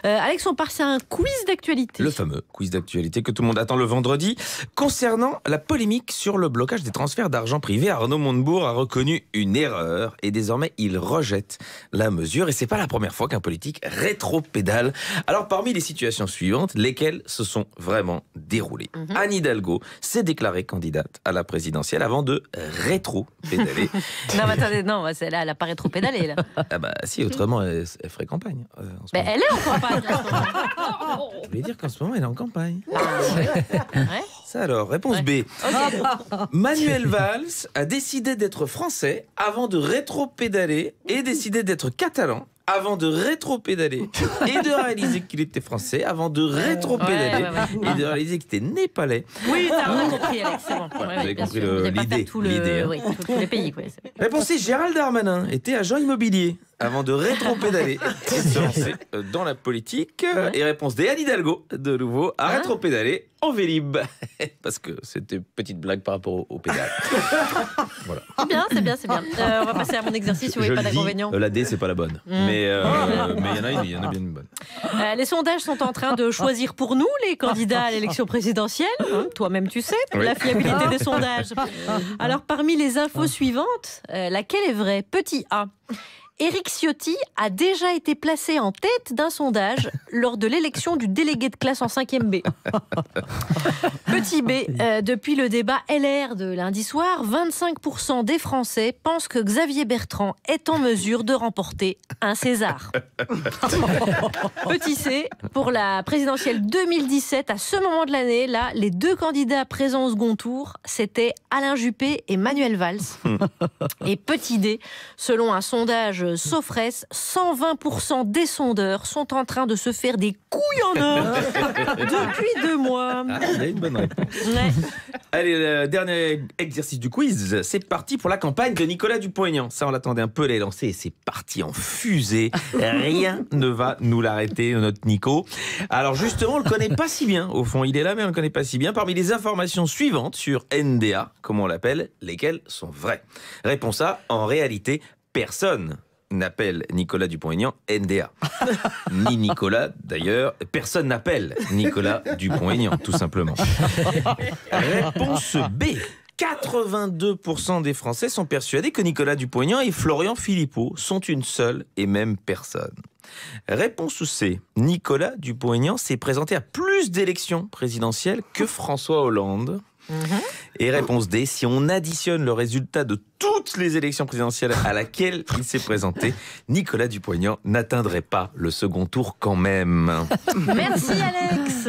Alex, on passe à un quiz d'actualité. Le fameux quiz d'actualité que tout le monde attend le vendredi. Concernant la polémique sur le blocage des transferts d'argent privé, Arnaud Montebourg a reconnu une erreur et désormais il rejette la mesure. Et c'est pas la première fois qu'un politique rétro-pédale. Alors parmi les situations suivantes, lesquelles se sont vraiment déroulées. Anne Hidalgo s'est déclarée candidate à la présidentielle avant de rétro-pédaler. Non, mais attendez, non, celle-là, elle n'a pas rétro-pédalé, là. Ah bah si, autrement elle ferait campagne. Mais elle est en campagne. Je voulais dire qu'en ce moment elle est en campagne. Ouais. Ça alors, réponse B. Manuel Valls a décidé d'être français avant de rétro-pédaler et décidé d'être catalan avant de rétro-pédaler et de réaliser qu'il était français avant de rétro-pédaler et de réaliser qu'il était népalais. Oui, t'as compris, Alex, c'est bon. Vous avez compris l'idée. hein. Oui, tous les pays. Quoi. Réponse C. Gérald Darmanin était agent immobilier avant de rétro-pédaler et de se lancer dans la politique. Et réponse D. Anne Hidalgo, de nouveau, à rétro-pédaler en Vélib. Parce que c'était une petite blague par rapport au pédale. Voilà. C'est bien. On va passer à mon exercice, vous n'avez pas d'inconvénient. La D, c'est pas la bonne. Mais il y en a bien une bonne. Les sondages sont en train de choisir pour nous les candidats à l'élection présidentielle. Toi-même, tu sais, la fiabilité des sondages. Alors, parmi les infos suivantes, laquelle est vraie? Petit A. Éric Ciotti a déjà été placé en tête d'un sondage lors de l'élection du délégué de classe en 5e B. Petit B, depuis le débat LR de lundi soir, 25% des Français pensent que Xavier Bertrand est en mesure de remporter un César. Petit C, pour la présidentielle 2017, à ce moment de l'année, là, les deux candidats présents au second tour, c'était Alain Juppé et Manuel Valls. Et petit D, selon un sondage Sofres, 120% des sondeurs sont en train de se faire des couilles en or depuis 2 mois. Il y a une bonne réponse. Ouais. Allez, le dernier exercice du quiz, c'est parti pour la campagne de Nicolas Dupont-Aignan. Ça, on l'attendait un peu, les lancer, et c'est parti en fusée. Rien ne va nous l'arrêter, notre Nico. Alors justement, on le connaît pas si bien. Au fond, il est là, mais on le connaît pas si bien. Parmi les informations suivantes sur NDA, comme on l'appelle, lesquelles sont vraies? Réponse A, en réalité, personne n'appelle Nicolas Dupont-Aignan NDA. Ni Nicolas, d'ailleurs. Personne n'appelle Nicolas Dupont-Aignan, tout simplement. Réponse B. 82% des Français sont persuadés que Nicolas Dupont-Aignan et Florian Philippot sont une seule et même personne. Réponse C. Nicolas Dupont-Aignan s'est présenté à plus d'élections présidentielles que François Hollande. Et réponse D, si on additionne le résultat de toutes les élections présidentielles à laquelle il s'est présenté, Nicolas Dupont-Aignan n'atteindrait pas le second tour quand même. Merci Alex.